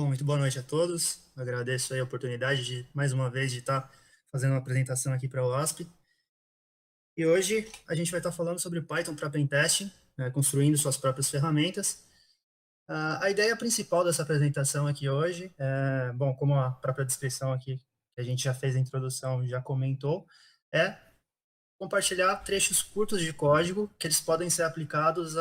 Bom, muito boa noite a todos. Agradeço aí a oportunidade de, mais uma vez, de estar fazendo uma apresentação aqui para a OASP. E hoje a gente vai estar falando sobre Python para Pentesting, construindo suas próprias ferramentas. A ideia principal dessa apresentação aqui hoje, bom, como a própria descrição aqui, que a gente já fez a introdução, já comentou, é compartilhar trechos curtos de código que eles podem ser aplicados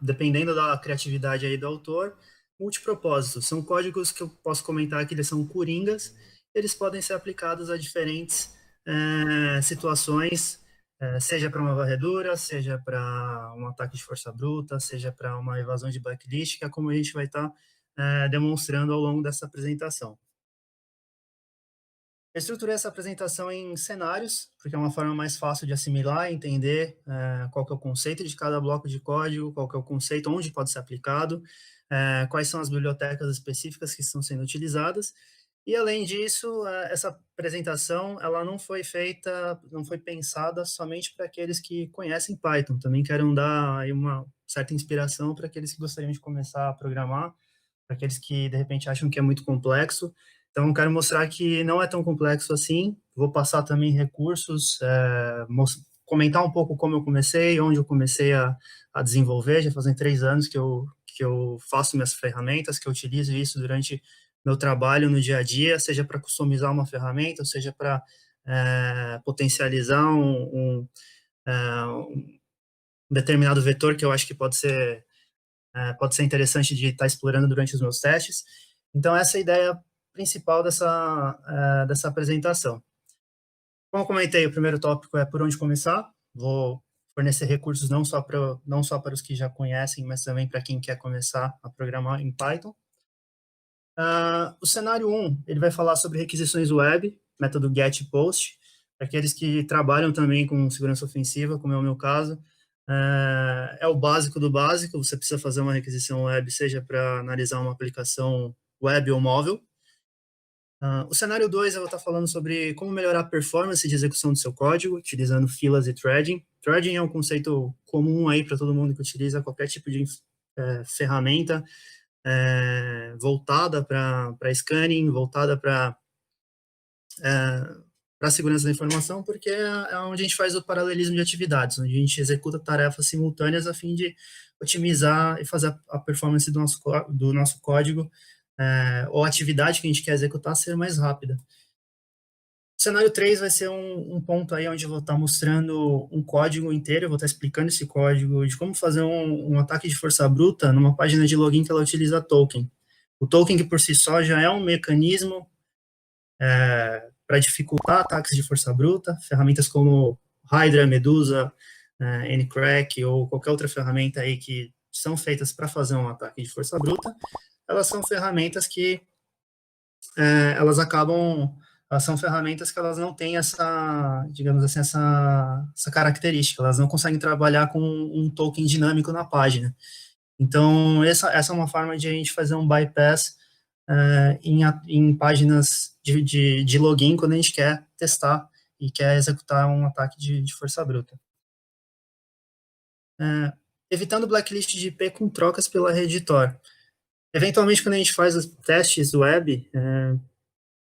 dependendo da criatividade aí do autor, multipropósitos. São códigos que eu posso comentar que eles são coringas, eles podem ser aplicados a diferentes situações, seja para uma varredura, seja para um ataque de força bruta, seja para uma evasão de blacklist, que é como a gente vai estar demonstrando ao longo dessa apresentação. Eu estruturei essa apresentação em cenários, porque é uma forma mais fácil de assimilar e entender qual que é o conceito de cada bloco de código, qual que é o conceito, onde pode ser aplicado, quais são as bibliotecas específicas que estão sendo utilizadas. E, além disso, essa apresentação ela não foi feita, não foi pensada somente para aqueles que conhecem Python. Também quero dar aí uma certa inspiração para aqueles que gostariam de começar a programar, para aqueles que, de repente, acham que é muito complexo. Então, quero mostrar que não é tão complexo assim. Vou passar também recursos, comentar um pouco como eu comecei, onde eu comecei a desenvolver. Já fazem 3 anos que eu faço minhas ferramentas, que eu utilizo isso durante meu trabalho no dia a dia, seja para customizar uma ferramenta, seja para potencializar um determinado vetor que eu acho que pode ser interessante de estar explorando durante os meus testes. Então, essa é a ideia principal dessa apresentação. Como eu comentei, o primeiro tópico é por onde começar. Vou fornecer recursos não só para os que já conhecem, mas também para quem quer começar a programar em Python. O cenário 1, ele vai falar sobre requisições web, método get e post, para aqueles que trabalham também com segurança ofensiva, como é o meu caso. É o básico do básico, você precisa fazer uma requisição web, seja para analisar uma aplicação web ou móvel. O cenário 2, eu vou estar falando sobre como melhorar a performance de execução do seu código, utilizando filas e threading. Threading é um conceito comum aí para todo mundo que utiliza qualquer tipo de ferramenta voltada para scanning, voltada para a segurança da informação, porque é onde a gente faz o paralelismo de atividades, onde a gente executa tarefas simultâneas a fim de otimizar e fazer a performance do nosso código ou a atividade que a gente quer executar ser mais rápida. O cenário 3 vai ser um ponto aí onde eu vou estar mostrando um código inteiro, eu vou estar explicando esse código de como fazer um ataque de força bruta numa página de login que ela utiliza token. O token, que por si só já é um mecanismo para dificultar ataques de força bruta, ferramentas como Hydra, Medusa, Ncrack ou qualquer outra ferramenta aí que são feitas para fazer um ataque de força bruta, elas são ferramentas que elas são ferramentas que elas não têm essa, digamos assim, essa característica, elas não conseguem trabalhar com um token dinâmico na página. Então, essa é uma forma de a gente fazer um bypass em páginas de login quando a gente quer testar e quer executar um ataque de força bruta. Evitando blacklist de IP com trocas pela rede Tor. Eventualmente, quando a gente faz os testes web,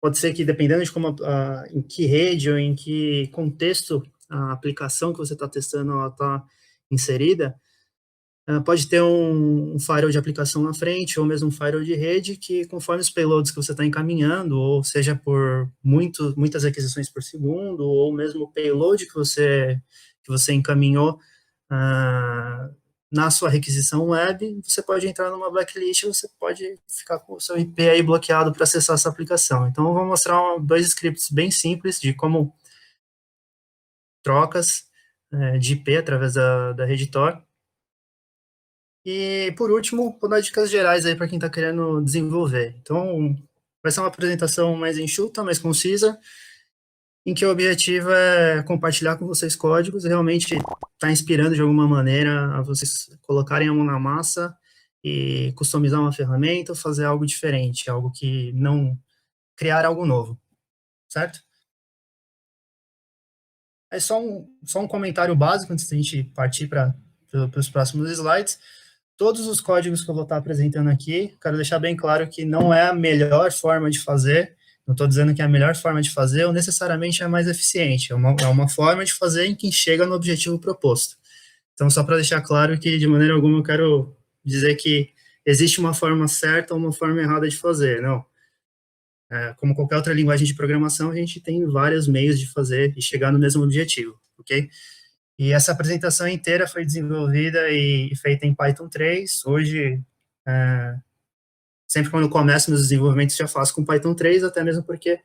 pode ser que, dependendo de em que rede ou em que contexto a aplicação que você está testando está inserida, pode ter um firewall de aplicação na frente, ou mesmo um firewall de rede, que conforme os payloads que você está encaminhando, ou seja por muitas requisições por segundo, ou mesmo o payload que você encaminhou na sua requisição web, você pode entrar numa blacklist, você pode ficar com o seu IP aí bloqueado para acessar essa aplicação. Então, eu vou mostrar 2 scripts bem simples de como trocas de IP através da rede Tor. E, por último, vou dar dicas gerais aí para quem está querendo desenvolver. Então, vai ser uma apresentação mais enxuta, mais concisa, em que o objetivo é compartilhar com vocês códigos, realmente estar inspirando de alguma maneira a vocês colocarem a mão na massa e customizar uma ferramenta, fazer algo diferente, algo que não criar algo novo, certo? É só um comentário básico antes da gente partir para os próximos slides. Todos os códigos que eu vou estar apresentando aqui, quero deixar bem claro que não é a melhor forma de fazer, não estou dizendo que é a melhor forma de fazer ou necessariamente é a mais eficiente, é uma forma de fazer em que chega no objetivo proposto. Então, só para deixar claro que, de maneira alguma, eu quero dizer que existe uma forma certa ou uma forma errada de fazer, não. Como qualquer outra linguagem de programação, a gente tem vários meios de fazer e chegar no mesmo objetivo, ok? E essa apresentação inteira foi desenvolvida e feita em Python 3. Hoje, é, sempre quando eu começo meus desenvolvimentos, já faço com Python 3, até mesmo porque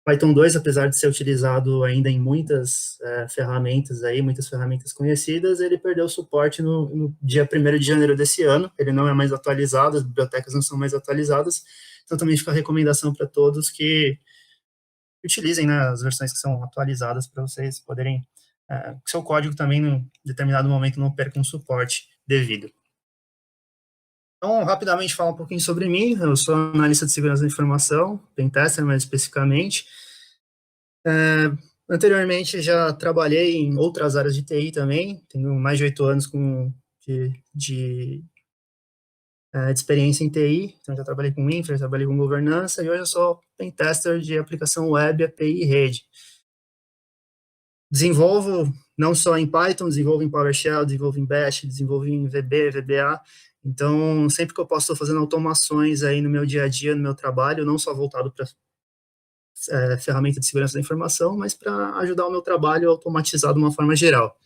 Python 2, apesar de ser utilizado ainda em muitas ferramentas aí, muitas ferramentas conhecidas, ele perdeu suporte no dia 1º de janeiro desse ano, ele não é mais atualizado, as bibliotecas não são mais atualizadas, então também fica a recomendação para todos que utilizem, né, as versões que são atualizadas para vocês poderem, que seu código também, em determinado momento, não perca um suporte devido. Então, rapidamente falar um pouquinho sobre mim. Eu sou analista de segurança da informação, pentester mais especificamente. Anteriormente, já trabalhei em outras áreas de TI também. Tenho mais de 8 anos de experiência em TI. Então, já trabalhei com infra, já trabalhei com governança. E hoje eu sou pentester de aplicação web, API e rede. Desenvolvo não só em Python, desenvolvo em PowerShell, desenvolvo em Bash, desenvolvo em VB, VBA. Então, sempre que eu posso, estou fazendo automações aí no meu dia a dia, no meu trabalho, não só voltado para ferramenta de segurança da informação, mas para ajudar o meu trabalho automatizado de uma forma geral.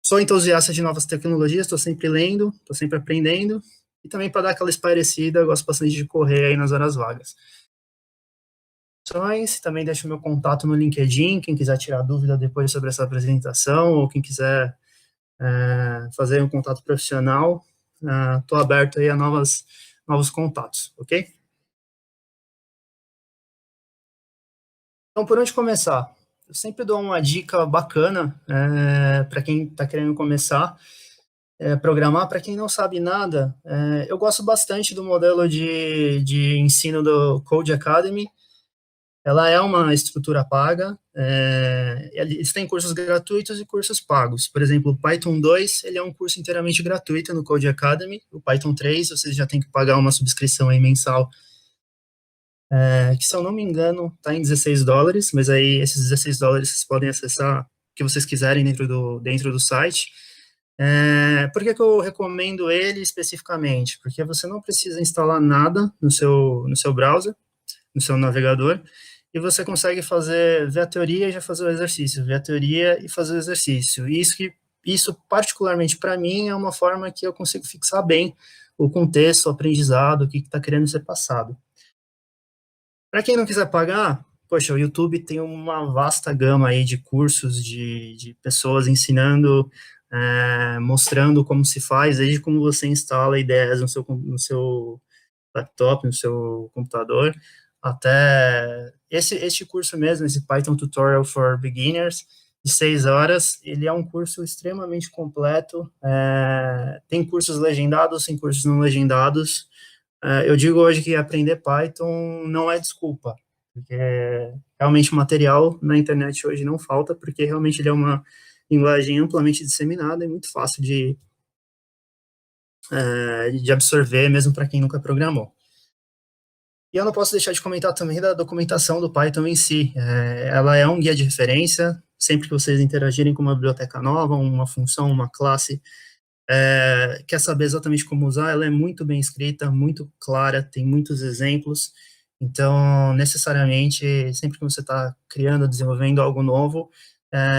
Sou entusiasta de novas tecnologias, estou sempre lendo, estou sempre aprendendo, e também para dar aquela espairecida, eu gosto bastante de correr aí nas horas vagas. Também deixo meu contato no LinkedIn, quem quiser tirar dúvida depois sobre essa apresentação, ou quem quiser fazer um contato profissional, estou aberto aí a novos contatos, ok? Então, por onde começar? Eu sempre dou uma dica bacana para quem está querendo começar programar. Para quem não sabe nada, eu gosto bastante do modelo de ensino do Code Academy. Ela é uma estrutura paga, eles têm cursos gratuitos e cursos pagos. Por exemplo, o Python 2, ele é um curso inteiramente gratuito no Code Academy. O Python 3, vocês já têm que pagar uma subscrição aí mensal, que, se eu não me engano, está em $16, mas aí esses $16 vocês podem acessar o que vocês quiserem dentro do site. Por que eu recomendo ele especificamente? Porque você não precisa instalar nada no seu browser, no seu navegador, e você consegue ver a teoria e já fazer o exercício, ver a teoria e fazer o exercício. Isso particularmente para mim, é uma forma que eu consigo fixar bem o contexto, o aprendizado, o que está querendo ser passado. Para quem não quiser pagar, poxa, o YouTube tem uma vasta gama aí de cursos, de pessoas ensinando, mostrando como se faz, desde como você instala ideias no seu laptop, no seu computador, até este curso mesmo, esse Python Tutorial for Beginners, de 6 horas, ele é um curso extremamente completo, tem cursos legendados, tem cursos não legendados. Eu digo hoje que aprender Python não é desculpa, porque realmente o material na internet hoje não falta, porque realmente ele é uma linguagem amplamente disseminada e muito fácil de absorver, mesmo para quem nunca programou. E eu não posso deixar de comentar também da documentação do Python em si. Ela é um guia de referência, sempre que vocês interagirem com uma biblioteca nova, uma função, uma classe, quer saber exatamente como usar, ela é muito bem escrita, muito clara, tem muitos exemplos. Então, necessariamente, sempre que você está criando, desenvolvendo algo novo,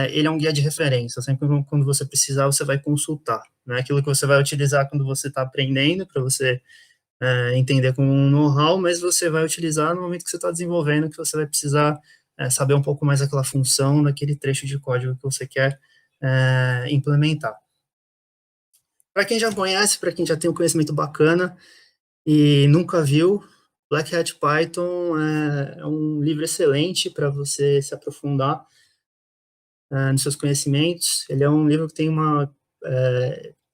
ele é um guia de referência. Sempre quando você precisar, você vai consultar. Não é aquilo que você vai utilizar quando você está aprendendo, para você entender como um know-how, mas você vai utilizar no momento que você está desenvolvendo, que você vai precisar saber um pouco mais daquela função, daquele trecho de código que você quer implementar. Para quem já conhece, para quem já tem um conhecimento bacana e nunca viu, Black Hat Python é um livro excelente para você se aprofundar nos seus conhecimentos. Ele é um livro que tem uma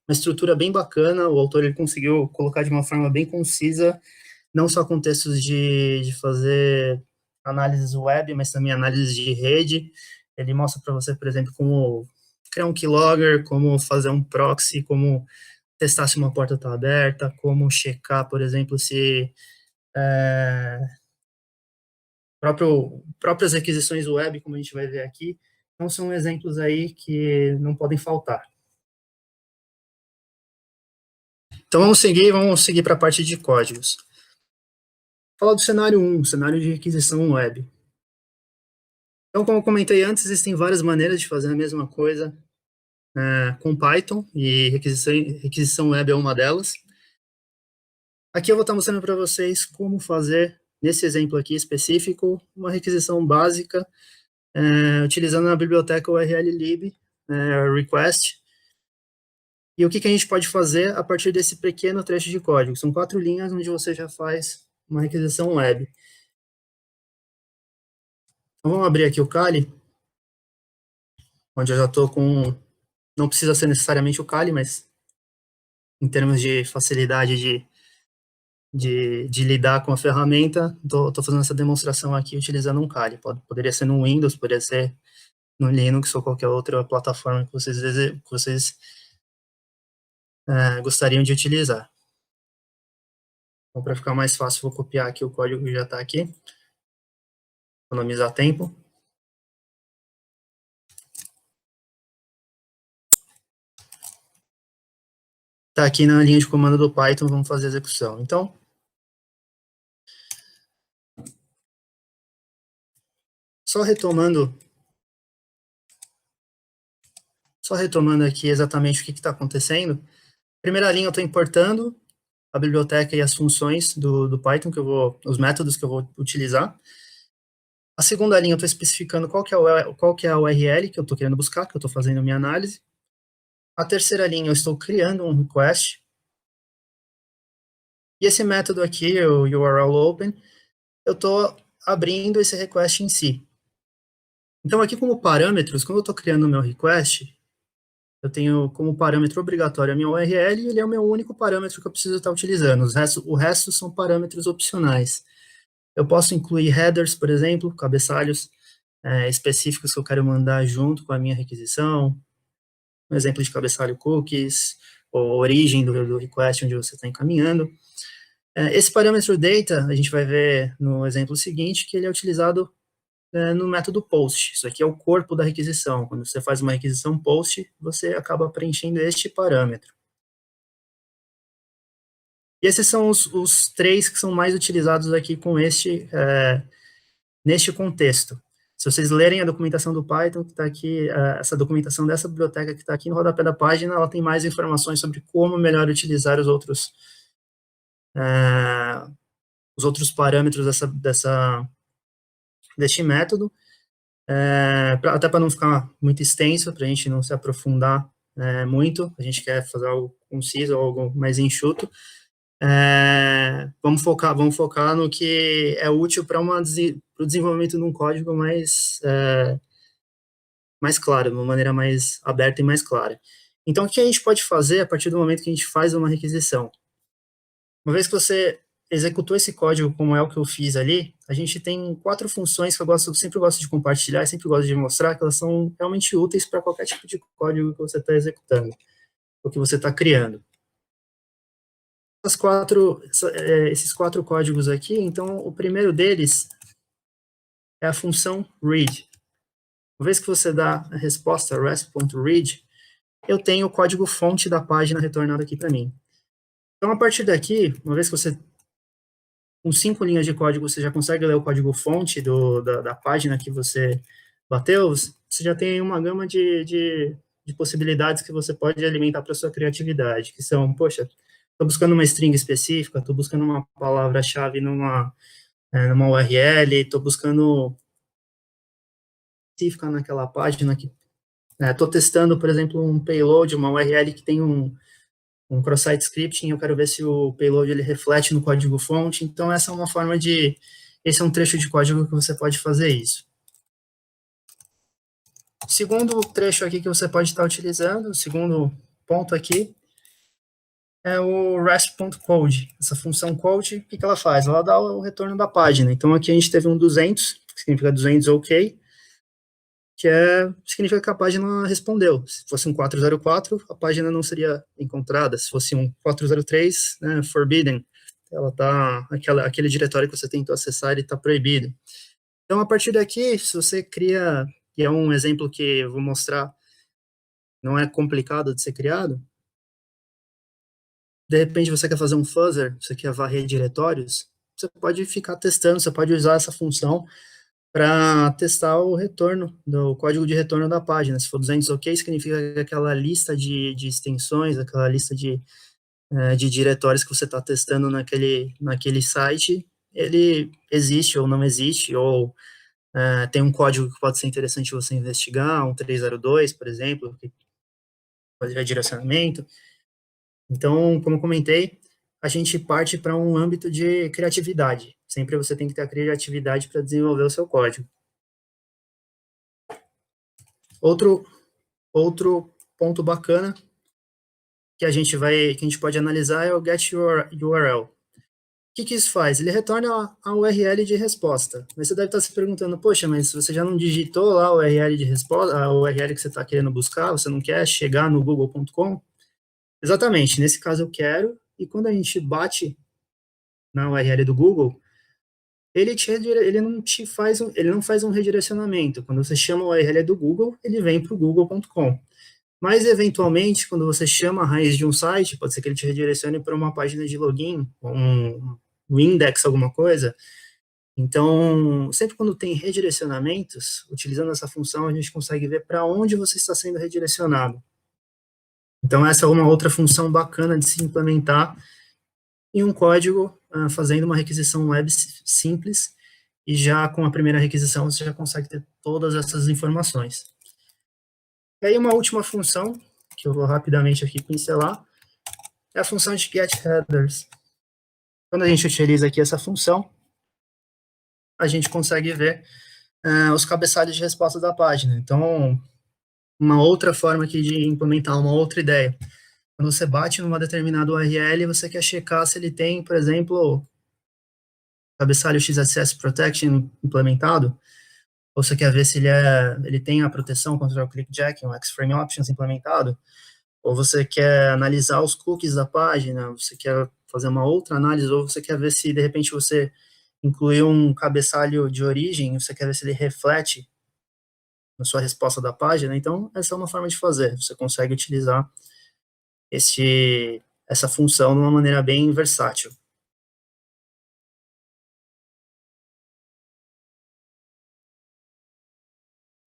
estrutura bem bacana, o autor ele conseguiu colocar de uma forma bem concisa, não só contextos de fazer análises web, mas também análises de rede. Ele mostra para você, por exemplo, como criar um keylogger, como fazer um proxy, como testar se uma porta está aberta, como checar, por exemplo, se próprias requisições web, como a gente vai ver aqui. Então, são exemplos aí que não podem faltar. Então, vamos seguir para a parte de códigos. Falar do cenário 1, cenário de requisição web. Então, como eu comentei antes, existem várias maneiras de fazer a mesma coisa com Python, e requisição web é uma delas. Aqui eu vou estar mostrando para vocês como fazer, nesse exemplo aqui específico, uma requisição básica, utilizando a biblioteca urllib request. E o que a gente pode fazer a partir desse pequeno trecho de código? São 4 linhas onde você já faz uma requisição web. Então, vamos abrir aqui o Kali, onde eu já estou com... Não precisa ser necessariamente o Kali, mas em termos de facilidade de lidar com a ferramenta, estou fazendo essa demonstração aqui utilizando um Kali. Poderia ser no Windows, poderia ser no Linux ou qualquer outra plataforma que vocês gostariam de utilizar. Então, para ficar mais fácil, vou copiar aqui o código que já está aqui, economizar tempo. Está aqui na linha de comando do Python, vamos fazer a execução. Então, só retomando aqui exatamente o que está acontecendo. Primeira linha, eu estou importando a biblioteca e as funções do Python, os métodos que eu vou utilizar. A segunda linha, eu estou especificando qual que é a URL que eu estou querendo buscar, que eu estou fazendo a minha análise. A terceira linha, eu estou criando um request. E esse método aqui, o URL open, eu estou abrindo esse request em si. Então, aqui como parâmetros, quando eu estou criando o meu request, eu tenho como parâmetro obrigatório a minha URL, e ele é o meu único parâmetro que eu preciso estar utilizando. O resto são parâmetros opcionais. Eu posso incluir headers, por exemplo, cabeçalhos específicos que eu quero mandar junto com a minha requisição. Um exemplo de cabeçalho cookies, ou origem do request onde você está encaminhando. Esse parâmetro data, a gente vai ver no exemplo seguinte, que ele é utilizado no método post. Isso aqui é o corpo da requisição. Quando você faz uma requisição post, você acaba preenchendo este parâmetro. E esses são os 3 que são mais utilizados aqui com neste contexto. Se vocês lerem a documentação do Python, que está aqui, essa documentação dessa biblioteca que está aqui no rodapé da página, ela tem mais informações sobre como melhor utilizar os outros parâmetros deste método, até para não ficar muito extenso, para a gente não se aprofundar muito, a gente quer fazer algo conciso, algo mais enxuto. Vamos focar no que é útil para o desenvolvimento de um código mais claro, de uma maneira mais aberta e mais clara. Então, o que a gente pode fazer a partir do momento que a gente faz uma requisição? Uma vez que você executou esse código como é o que eu fiz ali, a gente tem 4 funções que eu sempre gosto de compartilhar, sempre gosto de mostrar, que elas são realmente úteis para qualquer tipo de código que você está executando, ou que você está criando. Esses 4 códigos aqui, então, o primeiro deles é a função read. Uma vez que você dá a resposta rest.read, eu tenho o código fonte da página retornado aqui para mim. Então, a partir daqui, uma vez que você, com 5 linhas de código, você já consegue ler o código fonte da página que você bateu, você já tem uma gama de possibilidades que você pode alimentar para a sua criatividade, que são, poxa, estou buscando uma string específica, estou buscando uma palavra-chave numa URL, estou buscando específica naquela página, estou testando, por exemplo, um payload, uma URL que tem um cross-site scripting, eu quero ver se o payload ele reflete no código-fonte, então essa é uma forma esse é um trecho de código que você pode fazer isso. O segundo trecho aqui que você pode estar utilizando, o segundo ponto aqui, é o rest.code. Essa função code, o que ela faz? Ela dá o retorno da página. Então, aqui a gente teve um 200, que significa 200 OK. significa que a página respondeu. Se fosse um 404, a página não seria encontrada. Se fosse um 403, né, forbidden, aquele diretório que você tentou acessar, ele está proibido. Então, a partir daqui, se você cria, e é um exemplo que eu vou mostrar, não é complicado de ser criado, de repente você quer fazer um fuzzer, você quer varrer diretórios, você pode ficar testando, você pode usar essa função para testar o retorno, do código de retorno da página. Se for 200 OK, significa que aquela lista de extensões, aquela lista de diretórios que você está testando naquele site, ele existe ou não existe, ou tem um código que pode ser interessante você investigar, um 302, por exemplo, que pode fazer direcionamento. Então, como eu comentei, a gente parte para um âmbito de criatividade. Sempre você tem que ter a criatividade para desenvolver o seu código. Outro ponto bacana que a gente pode analisar é o get URL. O que isso faz? Ele retorna a URL de resposta. Mas você deve estar se perguntando, poxa, mas você já não digitou lá a URL de resposta, a URL que você está querendo buscar, você não quer chegar no google.com? Exatamente, nesse caso eu quero, e quando a gente bate na URL do Google, ele não faz um redirecionamento. Quando você chama a URL do Google, ele vem para o google.com. Mas, eventualmente, quando você chama a raiz de um site, pode ser que ele te redirecione para uma página de login, um index, alguma coisa. Então, sempre quando tem redirecionamentos, utilizando essa função, a gente consegue ver para onde você está sendo redirecionado. Então, essa é uma outra função bacana de se implementar em um código, fazendo uma requisição web simples, e já com a primeira requisição você já consegue ter todas essas informações. E aí uma última função, que eu vou rapidamente aqui pincelar, é a função de getHeaders. Quando a gente utiliza aqui essa função, a gente consegue ver os cabeçalhos de resposta da página. Então, uma outra forma aqui de implementar uma outra ideia. Quando você bate numa determinada URL, você quer checar se ele tem, por exemplo, cabeçalho XSS Protection implementado, ou você quer ver se ele tem a proteção contra o clickjacking, o Xframe Options implementado, ou você quer analisar os cookies da página, você quer fazer uma outra análise, ou você quer ver se, de repente, você incluiu um cabeçalho de origem, você quer ver se ele reflete na sua resposta da página. Então, essa é uma forma de fazer. Você consegue utilizar essa função de uma maneira bem versátil.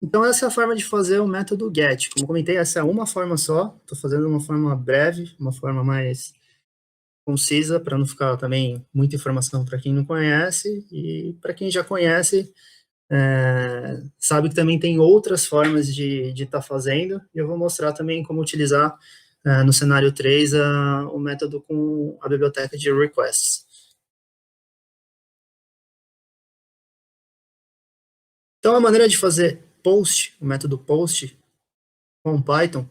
Então, essa é a forma de fazer o método GET. Como comentei, essa é uma forma só. Estou fazendo uma forma breve, uma forma mais concisa, para não ficar também muita informação para quem não conhece. E para quem já conhece, sabe que também tem outras formas de estar fazendo. E eu vou mostrar também como utilizar no cenário 3 o método com a biblioteca de requests. Então, a maneira de fazer post, o método post, com Python,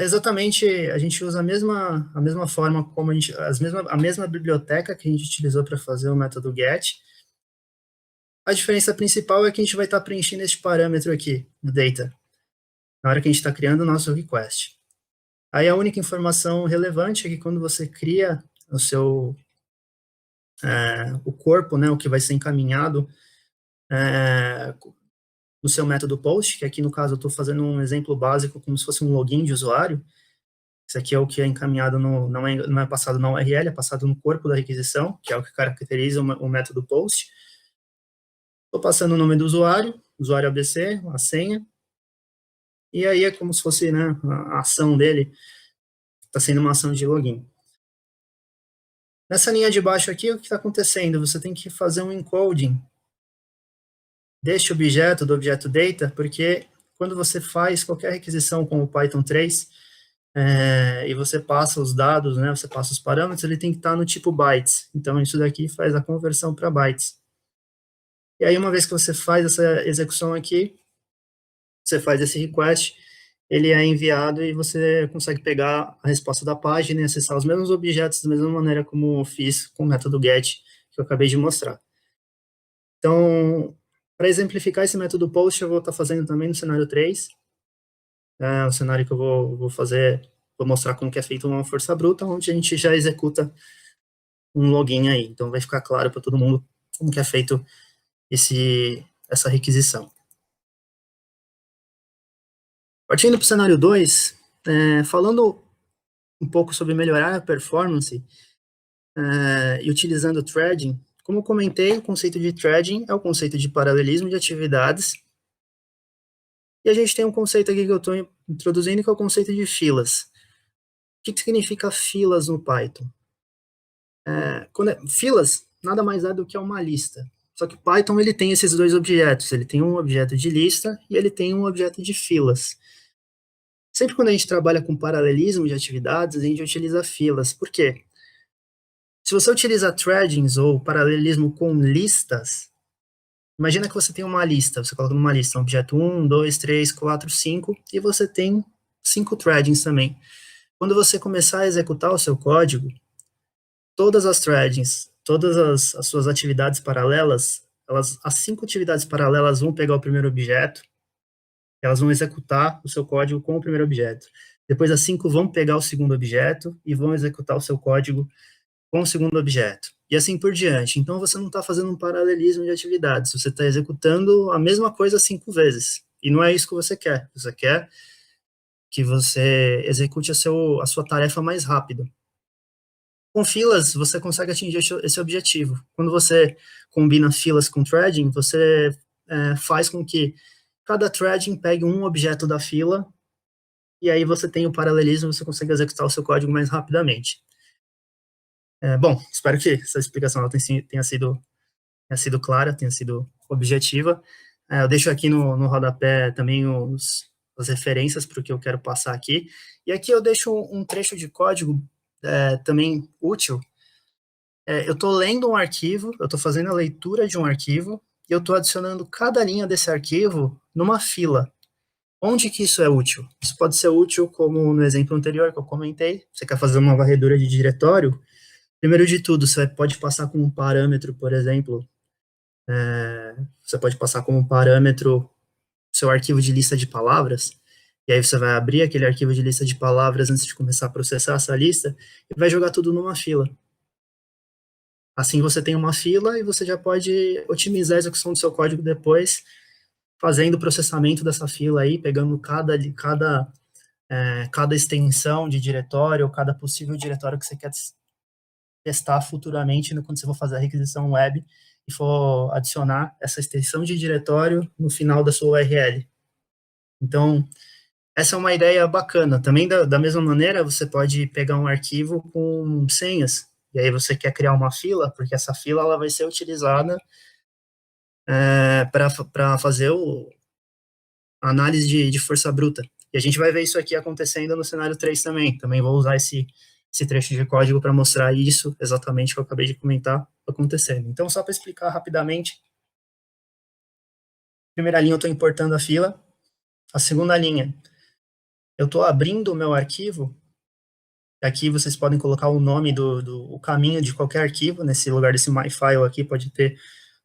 exatamente, a gente usa a mesma forma como a mesma biblioteca que a gente utilizou para fazer o método get. A diferença principal é que a gente vai estar preenchendo este parâmetro aqui, o data, na hora que a gente está criando o nosso request. Aí a única informação relevante é que quando você cria o corpo, né, o que vai ser encaminhado no seu método post, que aqui no caso eu estou fazendo um exemplo básico como se fosse um login de usuário. Isso aqui é o que é encaminhado, não é passado na URL, é passado no corpo da requisição, que é o que caracteriza o método post. Estou passando o nome do usuário ABC, a senha, e aí é como se fosse, né, a ação dele está sendo uma ação de login. Nessa linha de baixo aqui, o que está acontecendo? Você tem que fazer um encoding deste objeto, do objeto data, porque quando você faz qualquer requisição com o Python 3, e você passa os dados, né, você passa os parâmetros, ele tem que estar no tipo bytes. Então, isso daqui faz a conversão para bytes. E aí, uma vez que você faz essa execução aqui, você faz esse request, ele é enviado e você consegue pegar a resposta da página e acessar os mesmos objetos da mesma maneira como eu fiz com o método get, que eu acabei de mostrar. Então, Para exemplificar esse método POST, eu vou estar fazendo também no cenário 3. O cenário que eu vou fazer, vou mostrar como que é feito uma força bruta, onde a gente já executa um login aí. Então, vai ficar claro para todo mundo como que é feito essa requisição. Partindo para o cenário 2, falando um pouco sobre melhorar a performance e utilizando o threading, como eu comentei, o conceito de threading é o conceito de paralelismo de atividades. E a gente tem um conceito aqui que eu estou introduzindo, que é o conceito de filas. O que significa filas no Python? Filas nada mais é do que uma lista. Só que o Python ele tem esses dois objetos. Ele tem um objeto de lista e ele tem um objeto de filas. Sempre quando a gente trabalha com paralelismo de atividades, a gente utiliza filas. Por quê? Se você utiliza threadings ou paralelismo com listas, imagina que você tem uma lista, você coloca numa lista um objeto 1, 2, 3, 4, 5, e você tem 5 threadings também. Quando você começar a executar o seu código, todas as threadings, todas as suas atividades paralelas, as 5 atividades paralelas vão pegar o primeiro objeto, elas vão executar o seu código com o primeiro objeto. Depois as 5 vão pegar o segundo objeto e vão executar o seu código com o segundo objeto. E assim por diante. Então, você não está fazendo um paralelismo de atividades, você está executando a mesma coisa 5 vezes. E não é isso que você quer. Você quer que você execute a sua tarefa mais rápido. Com filas, você consegue atingir esse objetivo. Quando você combina filas com threading, você faz com que cada threading pegue um objeto da fila, e aí você tem o paralelismo, você consegue executar o seu código mais rapidamente. Bom, espero que essa explicação tenha sido clara, tenha sido objetiva. Eu deixo aqui no rodapé também as referências para o que eu quero passar aqui. E aqui eu deixo um trecho de código também útil. Eu estou lendo um arquivo, eu estou fazendo a leitura de um arquivo, e eu estou adicionando cada linha desse arquivo numa fila. Onde que isso é útil? Isso pode ser útil, como no exemplo anterior que eu comentei, você quer fazer uma varredura de diretório. Primeiro de tudo, você pode passar como um parâmetro, por exemplo, você pode passar como parâmetro seu arquivo de lista de palavras, e aí você vai abrir aquele arquivo de lista de palavras antes de começar a processar essa lista, e vai jogar tudo numa fila. Assim você tem uma fila e você já pode otimizar a execução do seu código depois, fazendo o processamento dessa fila aí, pegando cada extensão de diretório, ou cada possível diretório que você quer testar futuramente quando você for fazer a requisição web e for adicionar essa extensão de diretório no final da sua URL. Então, essa é uma ideia bacana. Também, da mesma maneira, você pode pegar um arquivo com senhas, e aí você quer criar uma fila, porque essa fila ela vai ser utilizada para fazer a análise de força bruta. E a gente vai ver isso aqui acontecendo no cenário 3 também. Também vou usar esse trecho de código para mostrar isso, exatamente que eu acabei de comentar, acontecendo. Então, só para explicar rapidamente, primeira linha eu estou importando a fila, a segunda linha, eu estou abrindo o meu arquivo, aqui vocês podem colocar o nome o caminho de qualquer arquivo, nesse lugar desse myfile aqui pode ter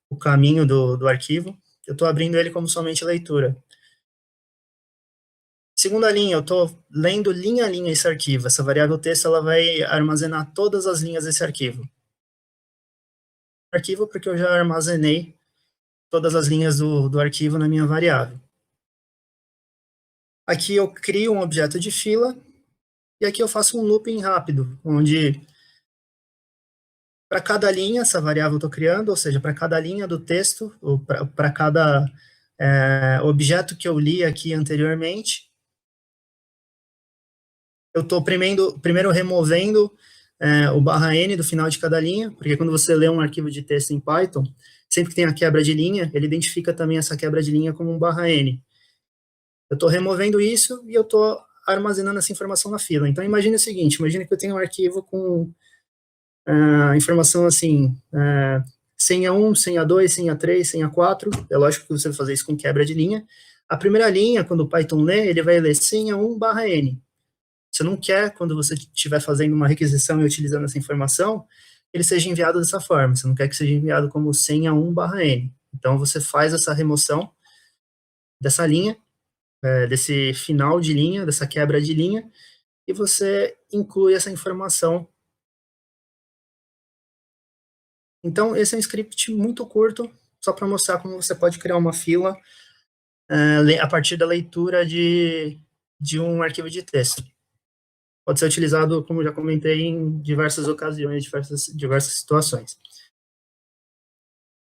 o caminho do arquivo, eu estou abrindo ele como somente leitura. Segunda linha, eu estou lendo linha a linha esse arquivo. Essa variável texto ela vai armazenar todas as linhas desse arquivo. Arquivo porque eu já armazenei todas as linhas do arquivo na minha variável. Aqui eu crio um objeto de fila e aqui eu faço um looping rápido, onde para cada linha, essa variável eu estou criando, ou seja, para cada linha do texto, ou para cada objeto que eu li aqui anteriormente, eu estou primeiro removendo o /n do final de cada linha, porque quando você lê um arquivo de texto em Python, sempre que tem a quebra de linha, ele identifica também essa quebra de linha como um /n. Eu estou removendo isso e eu estou armazenando essa informação na fila. Então, imagine o seguinte, imagine que eu tenho um arquivo com informação assim, senha 1, senha 2, senha 3, senha 4, é lógico que você vai fazer isso com quebra de linha. A primeira linha, quando o Python lê, ele vai ler senha 1/n. Você não quer, quando você estiver fazendo uma requisição e utilizando essa informação, ele seja enviado dessa forma. Você não quer que seja enviado como senha 1/n. Então, você faz essa remoção dessa linha, desse final de linha, dessa quebra de linha, e você inclui essa informação. Então, esse é um script muito curto, só para mostrar como você pode criar uma fila a partir da leitura de um arquivo de texto. Pode ser utilizado, como já comentei, em diversas ocasiões, diversas situações.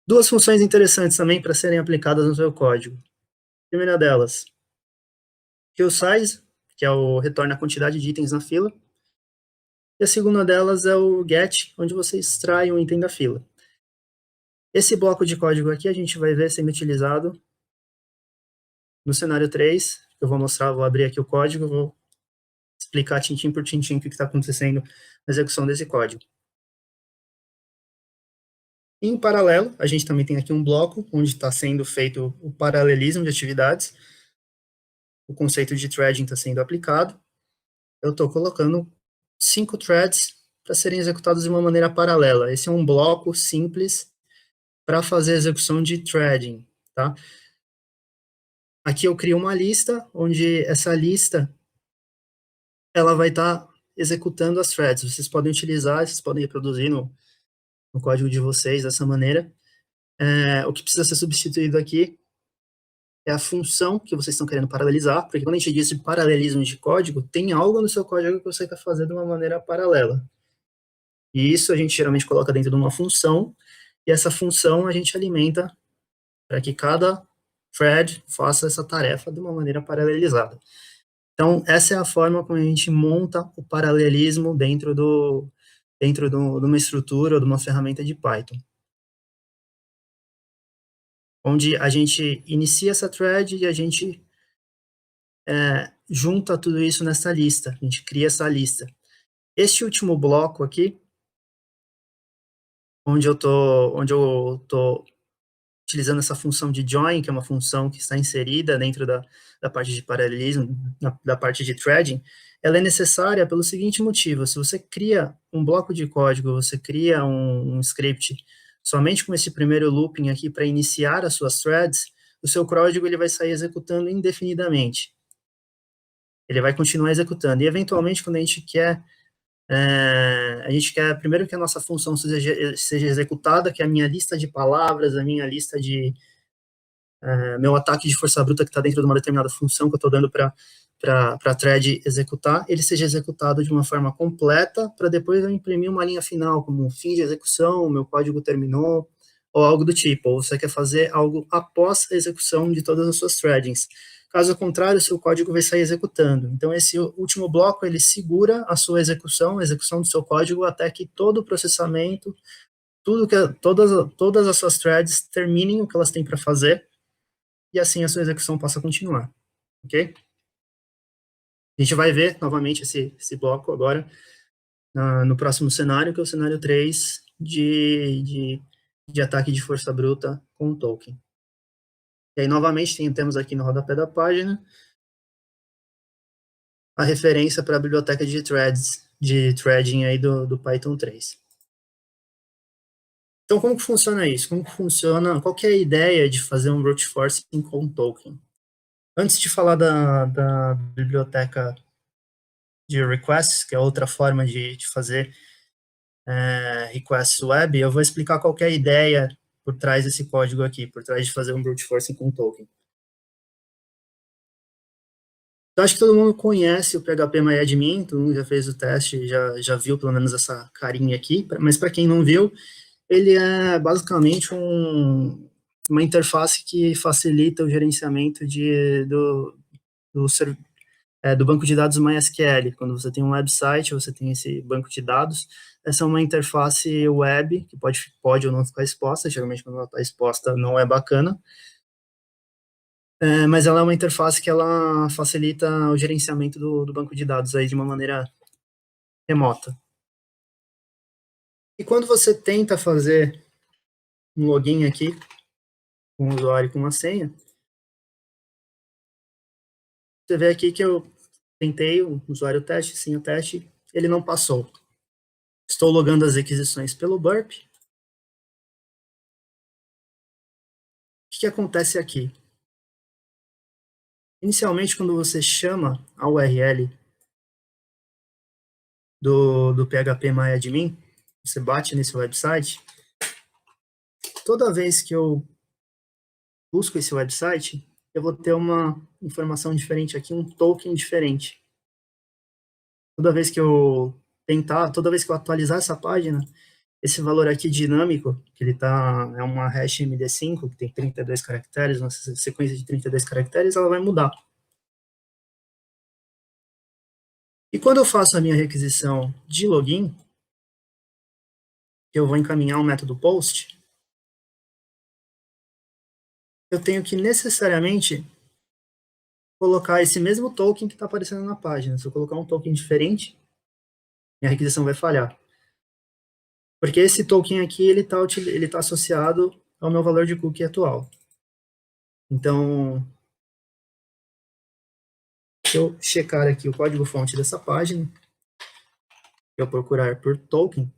Duas funções interessantes também para serem aplicadas no seu código. A primeira delas, fill size, que é o retorna a quantidade de itens na fila. E a segunda delas é o get, onde você extrai um item da fila. Esse bloco de código aqui a gente vai ver sendo utilizado no cenário 3. Eu vou mostrar, vou abrir aqui o código, vou explicar tintim por tintim o que está acontecendo na execução desse código. Em paralelo, a gente também tem aqui um bloco onde está sendo feito o paralelismo de atividades. O conceito de threading está sendo aplicado. Eu estou colocando 5 threads para serem executados de uma maneira paralela. Esse é um bloco simples para fazer a execução de threading, tá? Aqui eu crio uma lista, onde essa lista ela vai estar executando as threads. Vocês podem utilizar, vocês podem reproduzir no código de vocês dessa maneira. O que precisa ser substituído aqui é a função que vocês estão querendo paralelizar, porque quando a gente diz de paralelismo de código, tem algo no seu código que você quer fazer de uma maneira paralela. E isso a gente geralmente coloca dentro de uma função, e essa função a gente alimenta para que cada thread faça essa tarefa de uma maneira paralelizada. Então, essa é a forma como a gente monta o paralelismo dentro de uma estrutura ou de uma ferramenta de Python. Onde a gente inicia essa thread e a gente junta tudo isso nessa lista, a gente cria essa lista. Este último bloco aqui, onde eu tô utilizando essa função de join, que é uma função que está inserida dentro da parte de paralelismo, da parte de threading, ela é necessária pelo seguinte motivo: se você cria um bloco de código, você cria um script somente com esse primeiro looping aqui para iniciar as suas threads, o seu código ele vai sair executando indefinidamente. Ele vai continuar executando. E, eventualmente, quando a gente quer primeiro que a nossa função seja executada, que é a minha lista de palavras, a minha lista de meu ataque de força bruta que está dentro de uma determinada função que eu estou dando para a thread executar, ele seja executado de uma forma completa, para depois eu imprimir uma linha final, como um fim de execução, o meu código terminou, ou algo do tipo, ou você quer fazer algo após a execução de todas as suas threadings. Caso contrário, seu código vai sair executando. Então, esse último bloco, ele segura a sua execução, a execução do seu código, até que todo o processamento, todas as suas threads terminem o que elas têm para fazer, e assim a sua execução possa continuar, ok? A gente vai ver novamente esse bloco agora no próximo cenário, que é o cenário 3 de ataque de força bruta com o token. E aí, novamente, temos aqui no rodapé da página a referência para a biblioteca de threading aí do Python 3. Então, como que funciona isso? Como que funciona, qual que é a ideia de fazer um brute force com token? Antes de falar da biblioteca de requests, que é outra forma de fazer requests web, eu vou explicar qual que é a ideia por trás desse código aqui, por trás de fazer um brute forcing com token. Então, acho que todo mundo conhece o PHP-MyAdmin, todo mundo já fez o teste, já viu pelo menos essa carinha aqui, mas para quem não viu, ele é basicamente uma interface que facilita o gerenciamento do banco de dados MySQL. Quando você tem um website, você tem esse banco de dados. Essa é uma interface web que pode ou não ficar exposta. Geralmente, quando ela está exposta, não é bacana. Mas ela é uma interface que ela facilita o gerenciamento do banco de dados aí de uma maneira remota. E quando você tenta fazer um login aqui, com o usuário e com uma senha, você vê aqui que eu tentei o usuário teste, sim, o teste, ele não passou. Estou logando as requisições pelo burp. que acontece aqui? Inicialmente, quando você chama a URL do phpMyAdmin, você bate nesse website, toda vez que eu busco esse website, eu vou ter uma informação diferente aqui, um token diferente. Toda vez que eu atualizar essa página, esse valor aqui dinâmico, que ele é uma hash MD5, que tem 32 caracteres, uma sequência de 32 caracteres, ela vai mudar. E quando eu faço a minha requisição de login, eu vou encaminhar o método post, eu tenho que necessariamente colocar esse mesmo token que está aparecendo na página. Se eu colocar um token diferente, minha requisição vai falhar. Porque esse token aqui, ele tá associado ao meu valor de cookie atual. Então, se eu checar aqui o código-fonte dessa página, eu procurar por token,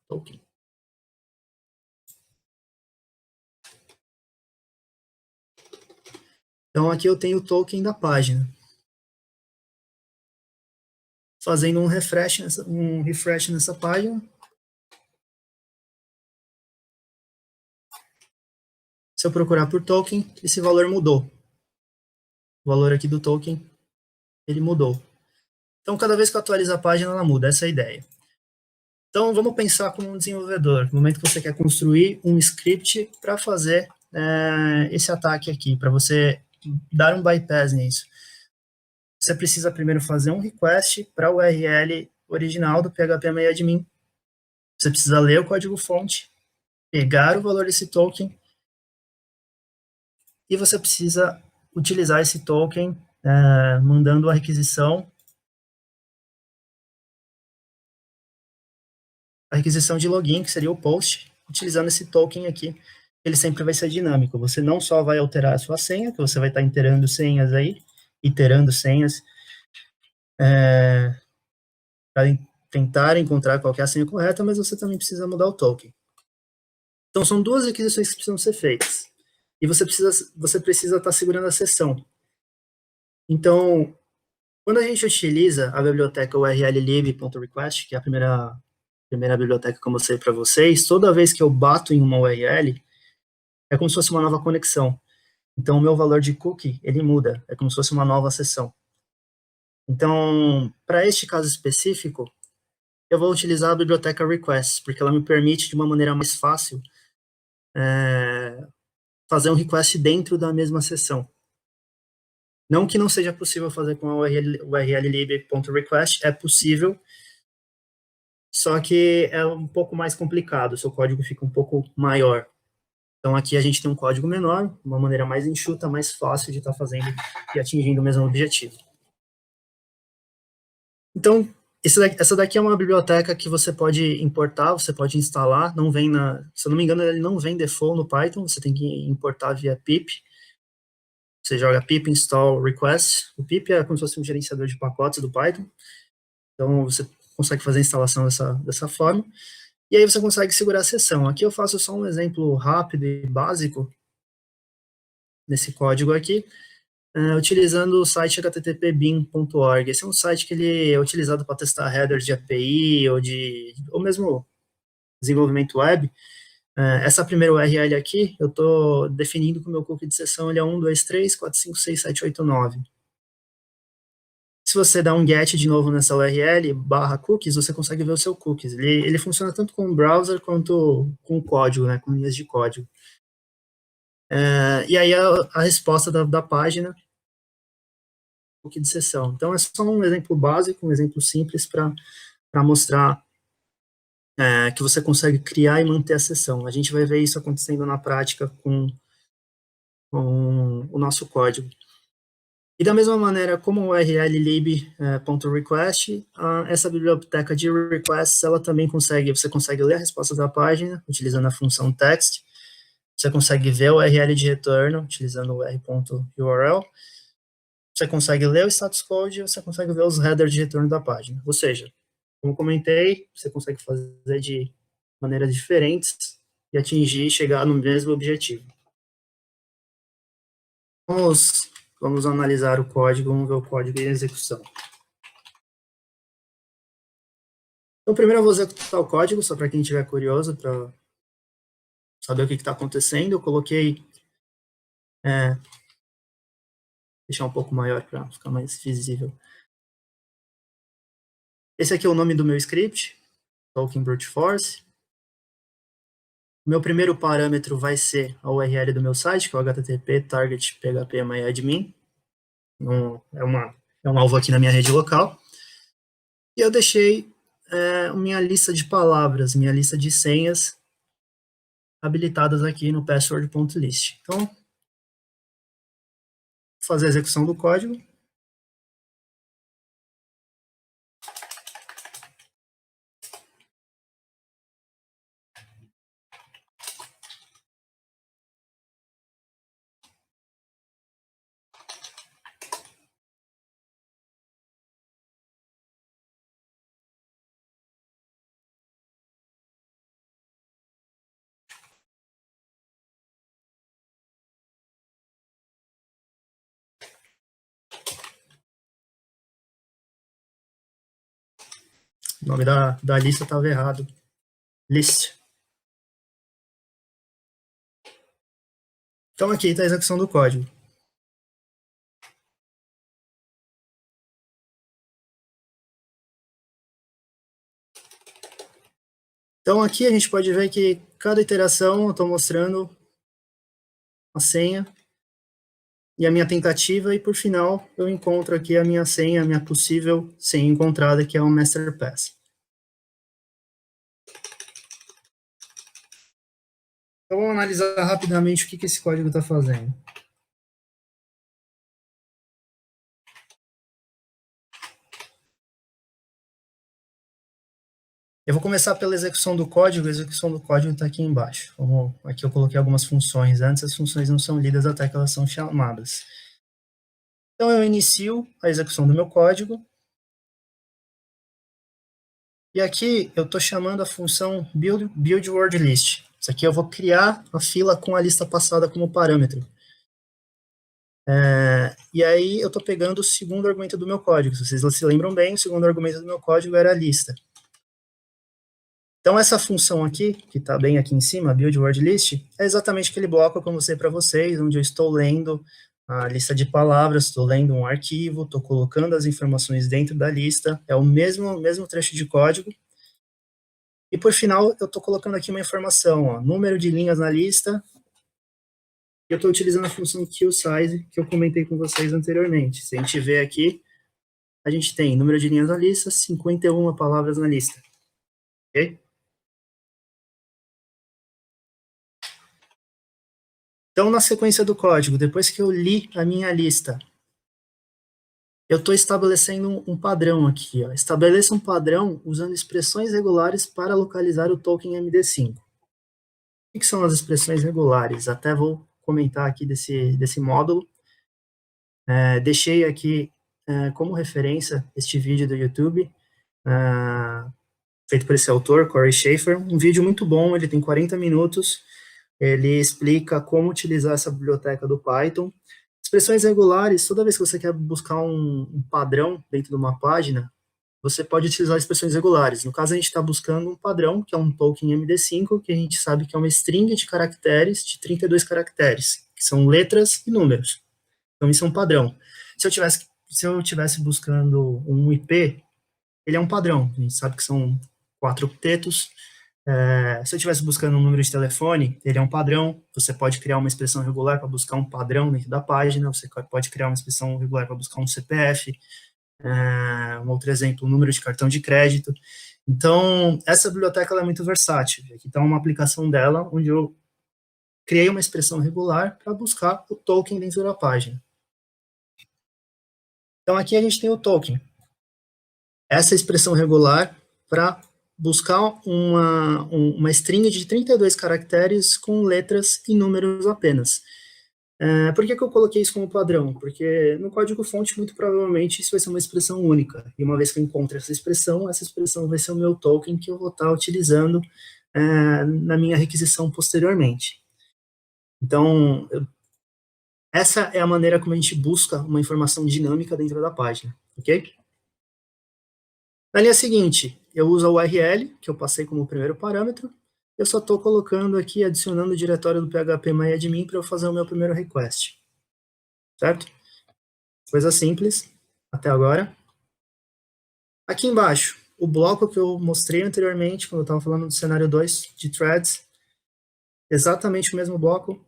token. Então, aqui eu tenho o token da página. Fazendo um refresh nessa página. Se eu procurar por token, esse valor mudou. O valor aqui do token, ele mudou. Então, cada vez que eu atualizo a página, ela muda. Essa é a ideia. Então, vamos pensar como um desenvolvedor. No momento que você quer construir um script para fazer esse ataque aqui, para você dar um bypass nisso. Você precisa primeiro fazer um request para o URL original do phpMyAdmin. Você precisa ler o código-fonte, pegar o valor desse token, e você precisa utilizar esse token mandando a requisição de login, que seria o post, utilizando esse token aqui. Ele sempre vai ser dinâmico. Você não só vai alterar a sua senha, que você vai estar iterando senhas para tentar encontrar qual é a senha correta, mas você também precisa mudar o token. Então, são duas requisições que precisam ser feitas. E você precisa estar segurando a sessão. Então, quando a gente utiliza a biblioteca urllib.request, que é a primeira biblioteca que eu mostrei para vocês, toda vez que eu bato em uma URL, é como se fosse uma nova conexão. Então, o meu valor de cookie, ele muda, é como se fosse uma nova sessão. Então, para este caso específico, eu vou utilizar a biblioteca request, porque ela me permite, de uma maneira mais fácil, fazer um request dentro da mesma sessão. Não que não seja possível fazer com a urllib.request, é possível, só que é um pouco mais complicado, o seu código fica um pouco maior. Então, aqui a gente tem um código menor, uma maneira mais enxuta, mais fácil de estar fazendo e atingindo o mesmo objetivo. Então, essa daqui é uma biblioteca que você pode importar, você pode instalar, não vem se eu não me engano, ele não vem default no Python, você tem que importar via pip. Você joga pip install request. O pip é como se fosse um gerenciador de pacotes do Python. Então, você consegue fazer a instalação dessa forma. E aí você consegue segurar a sessão. Aqui eu faço só um exemplo rápido e básico nesse código aqui, utilizando o site http://bin.org. Esse é um site que ele é utilizado para testar headers de API ou mesmo desenvolvimento web. Essa primeira URL aqui, eu estou definindo que o meu cookie de sessão ele é 1, 2, 3, 4, 5, 6, 7, 8, 9. Se você dá um get de novo nessa URL, /cookies, você consegue ver o seu cookies. Ele funciona tanto com o browser quanto com o código, né, com linhas de código. E aí a resposta da página, cookie de sessão. Então, é só um exemplo básico, um exemplo simples para mostrar que você consegue criar e manter a sessão. A gente vai ver isso acontecendo na prática com o nosso código. E da mesma maneira, como o urllib.request, essa biblioteca de requests, ela também você consegue ler a resposta da página, utilizando a função text, você consegue ver o URL de retorno, utilizando o r.url, você consegue ler o status code e você consegue ver os headers de retorno da página. Ou seja, como comentei, você consegue fazer de maneiras diferentes e atingir, chegar no mesmo objetivo. Vamos analisar o código, vamos ver o código em execução. Então, primeiro eu vou executar o código, só para quem estiver curioso, para saber o que está acontecendo. Eu coloquei, deixar um pouco maior para ficar mais visível. Esse aqui é o nome do meu script, Token Brute Force. O meu primeiro parâmetro vai ser a URL do meu site, que é o http target php myadmin. É um alvo aqui na minha rede local. E eu deixei minha lista de palavras, minha lista de senhas habilitadas aqui no password.list. Então, vou fazer a execução do código. O nome da lista estava errado. List. Então, aqui está a execução do código. Então, aqui a gente pode ver que cada iteração eu estou mostrando a senha e a minha tentativa, e por final eu encontro aqui a minha senha, a minha possível senha encontrada, que é o Master Pass. Então, vamos analisar rapidamente o que esse código está fazendo. Eu vou começar pela execução do código. A execução do código está aqui embaixo. Aqui eu coloquei algumas funções. Antes as funções não são lidas até que elas são chamadas. Então eu inicio a execução do meu código. E aqui eu estou chamando a função build word list. Isso aqui eu vou criar a fila com a lista passada como parâmetro. E aí eu estou pegando o segundo argumento do meu código. Se vocês se lembram bem, o segundo argumento do meu código era a lista. Então, essa função aqui, que está bem aqui em cima, build word list, é exatamente aquele bloco que eu mostrei para vocês, onde eu estou lendo a lista de palavras, estou lendo um arquivo, estou colocando as informações dentro da lista, é o mesmo trecho de código. E, por final, eu estou colocando aqui uma informação, ó, número de linhas na lista, e eu estou utilizando a função queueSize, que eu comentei com vocês anteriormente. Se a gente ver aqui, a gente tem número de linhas na lista, 51 palavras na lista. Ok? Então, na sequência do código, depois que eu li a minha lista, eu estou estabelecendo um padrão aqui. Ó. Estabeleça um padrão usando expressões regulares para localizar o token MD5. O que são as expressões regulares? Até vou comentar aqui desse módulo. Deixei aqui como referência este vídeo do YouTube, feito por esse autor, Corey Schaefer. Um vídeo muito bom, ele tem 40 minutos. Ele explica como utilizar essa biblioteca do Python. Expressões regulares, toda vez que você quer buscar um padrão dentro de uma página, você pode utilizar expressões regulares. No caso, a gente está buscando um padrão, que é um token MD5, que a gente sabe que é uma string de caracteres, de 32 caracteres, que são letras e números. Então, isso é um padrão. Se eu tivesse buscando um IP, ele é um padrão. A gente sabe que são 4 octetos. Se eu estivesse buscando um número de telefone, ele é um padrão. Você pode criar uma expressão regular para buscar um padrão dentro da página. Você pode criar uma expressão regular para buscar um CPF. Um outro exemplo, um número de cartão de crédito. Então, essa biblioteca ela é muito versátil. Aqui está uma aplicação dela, onde eu criei uma expressão regular para buscar o token dentro da página. Então, aqui a gente tem o token. Essa expressão regular para buscar uma string de 32 caracteres com letras e números apenas. Por que eu coloquei isso como padrão? Porque no código-fonte, muito provavelmente, isso vai ser uma expressão única. E uma vez que eu encontro essa expressão vai ser o meu token que eu vou estar utilizando na minha requisição posteriormente. Então, essa é a maneira como a gente busca uma informação dinâmica dentro da página, ok? Na linha seguinte, eu uso a URL, que eu passei como primeiro parâmetro, eu só estou colocando aqui, adicionando o diretório do phpMyAdmin para eu fazer o meu primeiro request, certo? Coisa simples, até agora. Aqui embaixo, o bloco que eu mostrei anteriormente, quando eu estava falando do cenário 2 de threads, exatamente o mesmo bloco.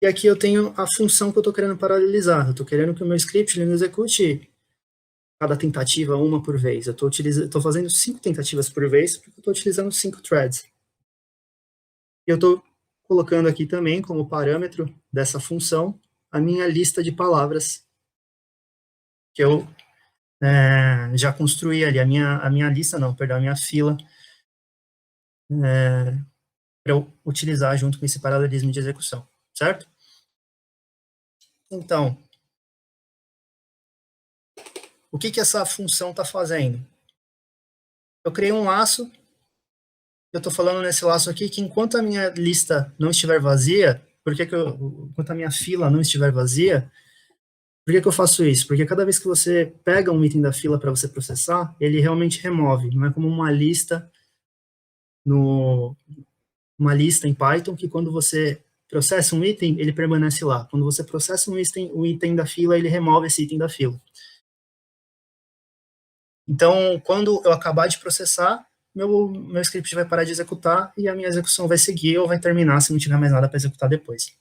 E aqui eu tenho a função que eu estou querendo paralelizar. Eu estou querendo que o meu script ele não execute cada tentativa uma por vez. Eu estou fazendo 5 tentativas por vez, porque eu estou utilizando 5 threads. E eu estou colocando aqui também, como parâmetro dessa função, a minha lista de palavras que eu já construí ali, a minha lista, não, perdão, a minha fila, para eu utilizar junto com esse paralelismo de execução, certo? Então, o que essa função está fazendo? Eu criei um laço, eu estou falando nesse laço aqui que enquanto a minha lista não estiver vazia, enquanto a minha fila não estiver vazia, por que eu faço isso? Porque cada vez que você pega um item da fila para você processar, ele realmente remove, não é como uma lista uma lista em Python que quando você processa um item, ele permanece lá. Quando você processa o item da fila, ele remove esse item da fila. Então, quando eu acabar de processar, meu script vai parar de executar e a minha execução vai seguir ou vai terminar se não tiver mais nada para executar depois.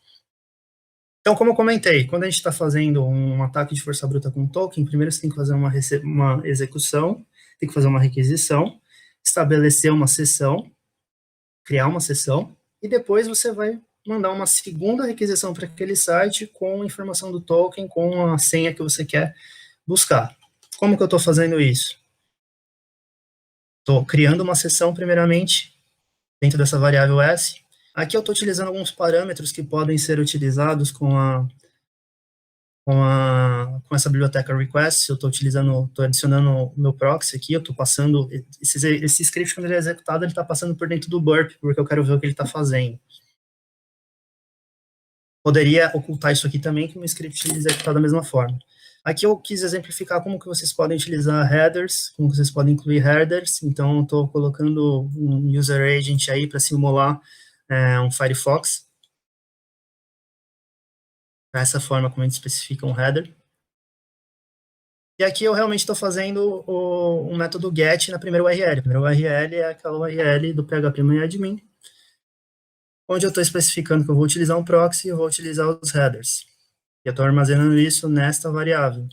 Então, como eu comentei, quando a gente está fazendo um ataque de força bruta com token, primeiro você tem que fazer uma execução, tem que fazer uma requisição, estabelecer uma sessão, criar uma sessão, e depois você vai mandar uma segunda requisição para aquele site com a informação do token, com a senha que você quer buscar. Como que eu estou fazendo isso? Estou criando uma sessão, primeiramente, dentro dessa variável S. Aqui eu estou utilizando alguns parâmetros que podem ser utilizados com essa biblioteca request. Eu estou adicionando o meu proxy aqui, eu estou passando, esse script, quando ele é executado, ele está passando por dentro do burp, porque eu quero ver o que ele está fazendo. Poderia ocultar isso aqui também, que o script ele executar da mesma forma. Aqui eu quis exemplificar como que vocês podem utilizar headers, como que vocês podem incluir headers, então eu estou colocando um user agent aí para simular um Firefox, dessa forma como a gente especifica um header. E aqui eu realmente estou fazendo um método get na primeira URL. A primeira URL é aquela URL do phpMyAdmin, onde eu estou especificando que eu vou utilizar um proxy e eu vou utilizar os headers. E eu estou armazenando isso nesta variável.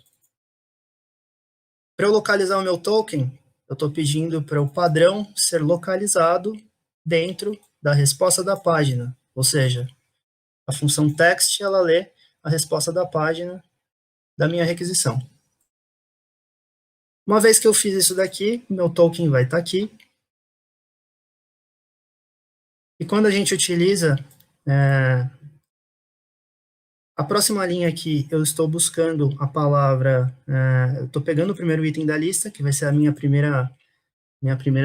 Para eu localizar o meu token, eu estou pedindo para o padrão ser localizado dentro da resposta da página. Ou seja, a função text, ela lê a resposta da página da minha requisição. Uma vez que eu fiz isso daqui, meu token vai estar aqui. E quando a gente utiliza a próxima linha aqui, eu estou buscando a palavra, eu estou pegando o primeiro item da lista, que vai ser a minha primeira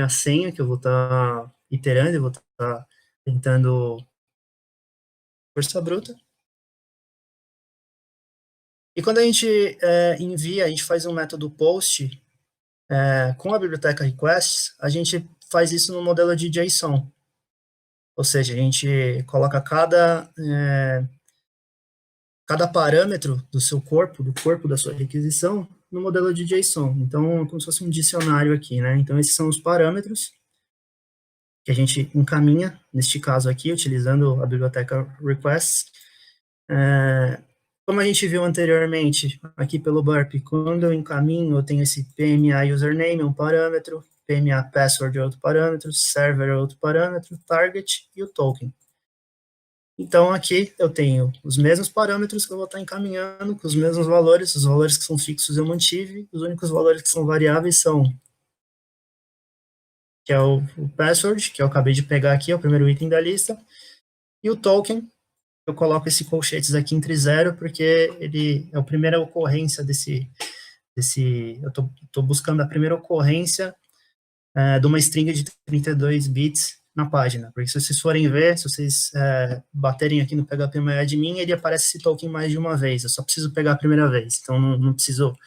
senha, que eu vou estar iterando, eu vou estar tentando força bruta. E quando a gente envia, a gente faz um método post com a biblioteca requests, a gente faz isso no modelo de JSON. Ou seja, a gente coloca cada parâmetro do seu corpo, do corpo da sua requisição, no modelo de JSON. Então, é como se fosse um dicionário aqui, né? Então, esses são os parâmetros que a gente encaminha, neste caso aqui, utilizando a biblioteca requests. Como a gente viu anteriormente, aqui pelo burp, quando eu encaminho, eu tenho esse PMA username, um parâmetro, PMA password é outro parâmetro, server é outro parâmetro, target e o token. Então, aqui eu tenho os mesmos parâmetros que eu vou estar encaminhando, com os mesmos valores, os valores que são fixos eu mantive, os únicos valores que são variáveis são, que é o password, que eu acabei de pegar aqui, é o primeiro item da lista, e o token, eu coloco esse colchetes aqui entre zero, porque ele é a primeira ocorrência eu estou buscando a primeira ocorrência de uma string de 32 bits na página, porque se vocês forem ver, se vocês baterem aqui no phpMyAdmin, ele aparece esse token mais de uma vez, eu só preciso pegar a primeira vez, então não preciso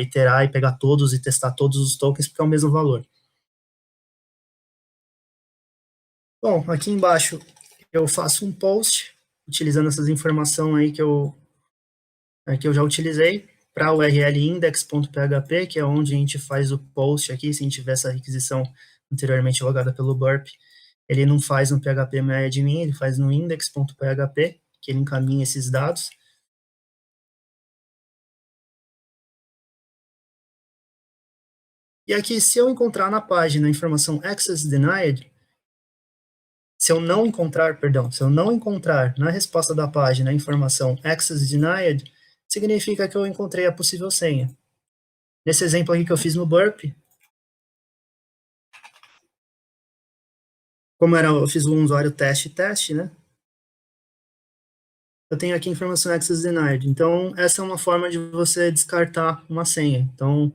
iterar e pegar todos e testar todos os tokens, porque é o mesmo valor. Bom, aqui embaixo eu faço um post, utilizando essas informações aí que eu já utilizei, para o URL index.php, que é onde a gente faz o post aqui, se a gente tiver essa requisição anteriormente logada pelo Burp, ele não faz no phpMyAdmin, ele faz no index.php, que ele encaminha esses dados. E aqui, se eu encontrar na página a informação access denied, se eu não encontrar na resposta da página a informação access denied, significa que eu encontrei a possível senha. Nesse exemplo aqui que eu fiz no Burp, como eu fiz um usuário teste, né? Eu tenho aqui informação access denied. Então, essa é uma forma de você descartar uma senha. Então,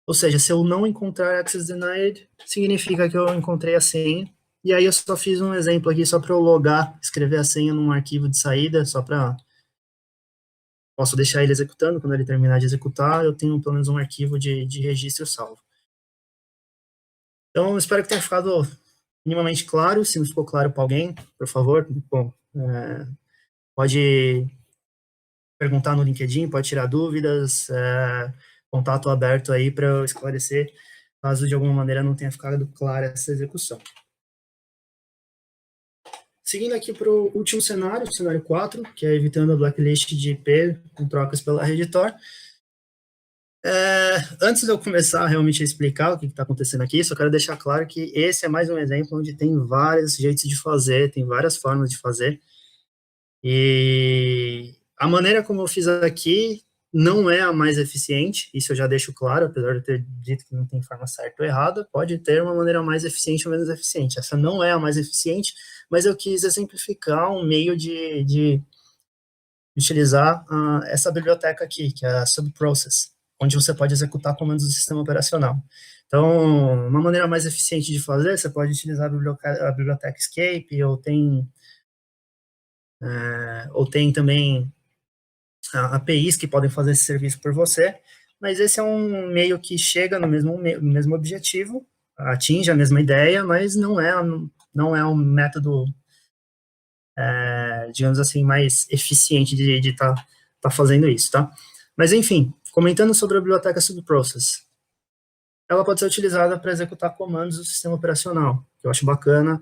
ou seja, se eu não encontrar access denied, significa que eu encontrei a senha. E aí eu só fiz um exemplo aqui só para eu logar, escrever a senha num arquivo de saída, só para posso deixar ele executando, quando ele terminar de executar, eu tenho pelo menos um arquivo de registro salvo. Então, espero que tenha ficado minimamente claro. Se não ficou claro para alguém, por favor, bom, pode perguntar no LinkedIn, pode tirar dúvidas, contato aberto aí para eu esclarecer, caso de alguma maneira não tenha ficado clara essa execução. Seguindo aqui para o último cenário, cenário 4, que é evitando a blacklist de IP com trocas pela rede Tor. Antes de eu começar realmente a explicar o que está acontecendo aqui, só quero deixar claro que esse é mais um exemplo onde tem vários jeitos de fazer, tem várias formas de fazer, e a maneira como eu fiz aqui não é a mais eficiente, isso eu já deixo claro, apesar de eu ter dito que não tem forma certa ou errada, pode ter uma maneira mais eficiente ou menos eficiente. Essa não é a mais eficiente, mas eu quis exemplificar um meio de utilizar essa biblioteca aqui, que é a subprocess, onde você pode executar comandos do sistema operacional. Então, uma maneira mais eficiente de fazer, você pode utilizar a biblioteca Escape, ou tem também APIs que podem fazer esse serviço por você, mas esse é um meio que chega no mesmo objetivo, atinge a mesma ideia, mas não é um método, digamos assim, mais eficiente de tá fazendo isso, tá? Mas, enfim, comentando sobre a biblioteca subprocess, ela pode ser utilizada para executar comandos do sistema operacional, que eu acho bacana,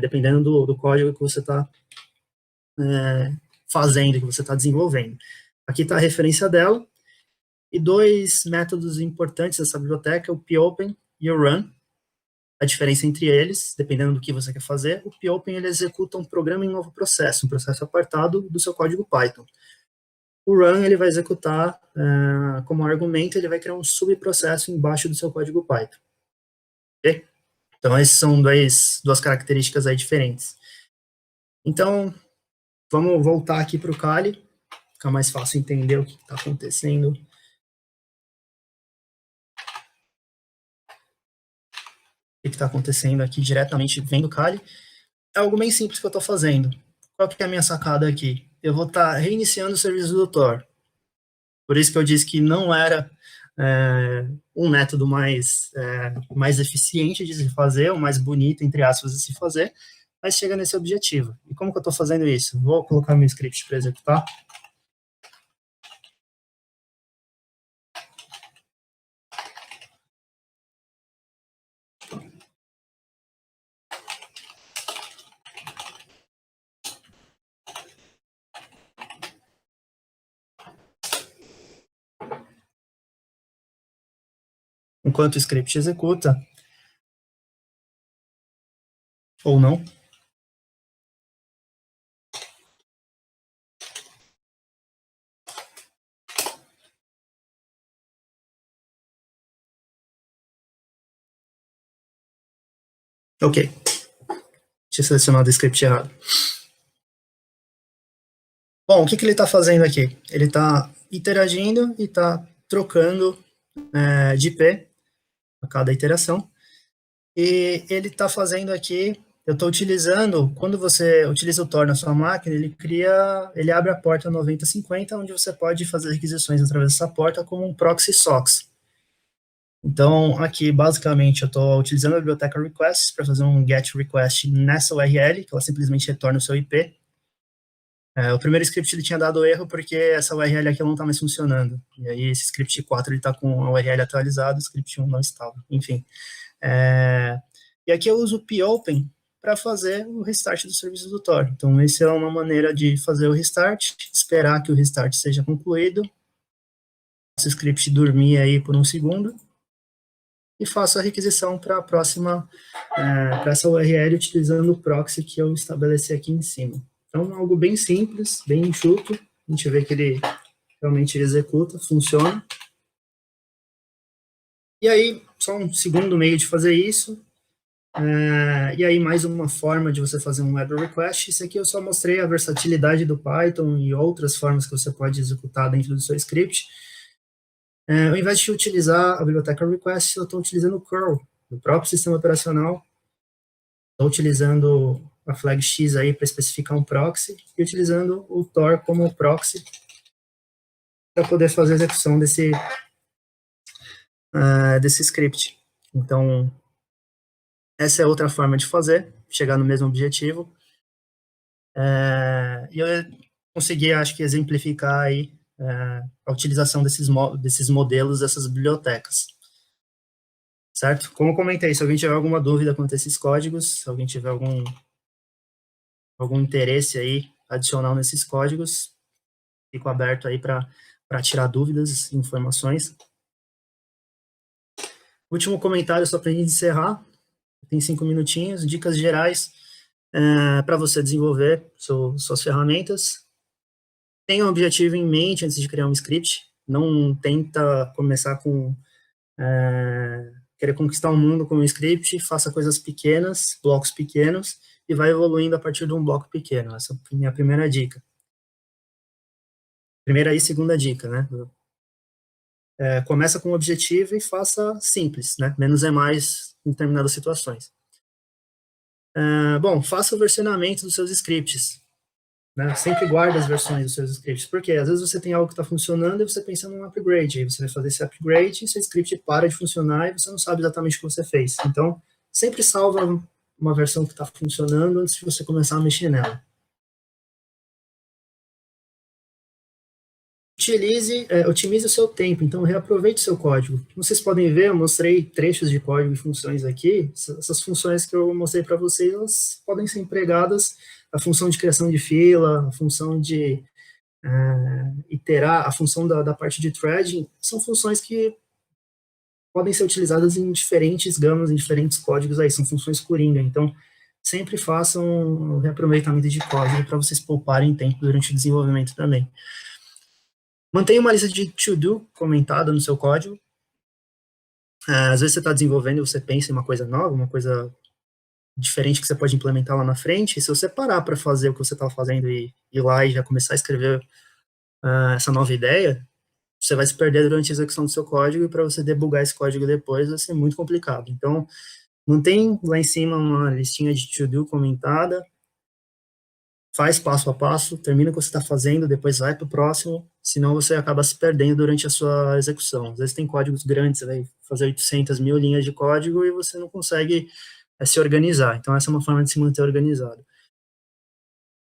dependendo do código que você está fazendo, que você está desenvolvendo. Aqui está a referência dela, e dois métodos importantes dessa biblioteca, o popen e o run. A diferença entre eles, dependendo do que você quer fazer, o popen ele executa um programa em novo processo, um processo apartado do seu código Python. O run ele vai executar, como argumento, ele vai criar um subprocesso embaixo do seu código Python. Ok? Então, essas são duas características aí diferentes. Então, vamos voltar aqui para o Kali, fica mais fácil entender o que está acontecendo. O que está acontecendo aqui diretamente vendo o Kali. É algo bem simples que eu estou fazendo. Qual que é a minha sacada aqui? Eu vou estar reiniciando o serviço do Tor. Por isso que eu disse que não era um método mais eficiente de se fazer, o mais bonito, entre aspas, de se fazer, mas chega nesse objetivo. E como que eu estou fazendo isso? Vou colocar meu script para executar. Enquanto o script executa, ou não. Ok. Tinha selecionado o script errado. Bom, o que ele está fazendo aqui? Ele está interagindo e está trocando de IP a cada iteração. E ele está fazendo aqui, eu estou utilizando, quando você utiliza o Tor na sua máquina, ele abre a porta 9050, onde você pode fazer requisições através dessa porta como um proxy SOX. Então, aqui, basicamente, eu estou utilizando a biblioteca requests para fazer um get request nessa URL, que ela simplesmente retorna o seu IP. O primeiro script ele tinha dado erro porque essa URL aqui não está mais funcionando. E aí, esse script 4 ele está com a URL atualizada, o script 1 não estava. Enfim. E aqui eu uso o popen para fazer o restart do serviço do Tor. Então, essa é uma maneira de fazer o restart, esperar que o restart seja concluído, esse script dormir aí por um segundo, e faço a requisição para a próxima, para essa URL, utilizando o proxy que eu estabeleci aqui em cima. Então, algo bem simples, bem enxuto, a gente vê que ele realmente executa, funciona. E aí, só um segundo meio de fazer isso, e aí, mais uma forma de você fazer um web request. Isso aqui eu só mostrei a versatilidade do Python e outras formas que você pode executar dentro do seu script. Ao invés de utilizar a biblioteca request, eu estou utilizando o curl, do próprio sistema operacional. Estou utilizando a flag X aí para especificar um proxy e utilizando o Tor como proxy para poder fazer a execução desse script. Então, essa é outra forma de fazer, chegar no mesmo objetivo. E eu consegui, acho que, exemplificar aí a utilização desses modelos, dessas bibliotecas. Certo? Como eu comentei, se alguém tiver alguma dúvida quanto a esses códigos, se alguém tiver algum interesse aí adicional nesses códigos, fico aberto aí para tirar dúvidas, informações. Último comentário, só para a gente encerrar, tem 5 minutinhos, dicas gerais para você desenvolver suas ferramentas. Tenha um objetivo em mente antes de criar um script, não tenta começar com querer conquistar o mundo com um script, faça coisas pequenas, blocos pequenos, e vai evoluindo a partir de um bloco pequeno. Essa é a minha primeira dica. Primeira e segunda dica, né? Começa com um objetivo e faça simples, né? Menos é mais em determinadas situações. Bom, faça o versionamento dos seus scripts. Né? Sempre guarda as versões dos seus scripts, porque às vezes você tem algo que está funcionando e você pensa num upgrade, aí você vai fazer esse upgrade e seu script para de funcionar e você não sabe exatamente o que você fez. Então, sempre salva uma versão que está funcionando antes de você começar a mexer nela. Otimize o seu tempo, então reaproveite o seu código. Como vocês podem ver, eu mostrei trechos de código e funções aqui. Essas funções que eu mostrei para vocês, elas podem ser empregadas, a função de criação de fila, a função de iterar, a função da parte de threading, são funções que podem ser utilizadas em diferentes gamas, em diferentes códigos aí, são funções coringa, então sempre façam o reaproveitamento de código para vocês pouparem tempo durante o desenvolvimento também. Mantenha uma lista de to-do comentada no seu código. Às vezes você está desenvolvendo e você pensa em uma coisa nova, uma coisa diferente que você pode implementar lá na frente, e se você parar para fazer o que você está fazendo e ir lá e já começar a escrever essa nova ideia, você vai se perder durante a execução do seu código, e para você debugar esse código depois vai ser muito complicado. Então, mantém lá em cima uma listinha de to-do comentada, faz passo a passo, termina o que você está fazendo, depois vai para o próximo, senão você acaba se perdendo durante a sua execução. Às vezes tem códigos grandes, você vai fazer 800 mil linhas de código e você não consegue se organizar. Então, essa é uma forma de se manter organizado.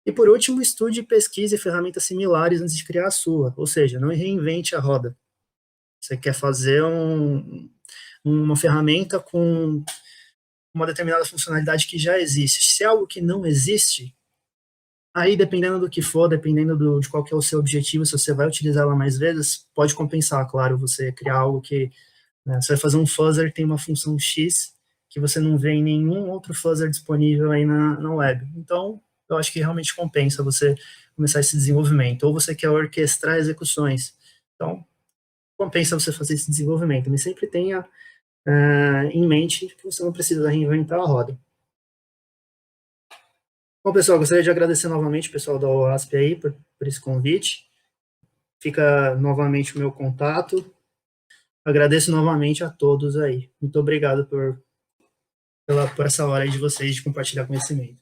E por último, estude e pesquise ferramentas similares antes de criar a sua, ou seja, não reinvente a roda. Você quer fazer uma ferramenta com uma determinada funcionalidade que já existe. Se é algo que não existe, aí, dependendo do que for, dependendo de qual que é o seu objetivo, se você vai utilizar ela mais vezes, pode compensar, claro, você criar algo que... você vai fazer um fuzzer que tem uma função X que você não vê em nenhum outro fuzzer disponível aí na web. Então, eu acho que realmente compensa você começar esse desenvolvimento. Ou você quer orquestrar execuções. Então, compensa você fazer esse desenvolvimento. Mas sempre tenha em mente que você não precisa reinventar a roda. Bom, pessoal, gostaria de agradecer novamente o pessoal da OASP aí por esse convite. Fica novamente o meu contato. Agradeço novamente a todos aí. Muito obrigado por essa hora aí de vocês de compartilhar conhecimento.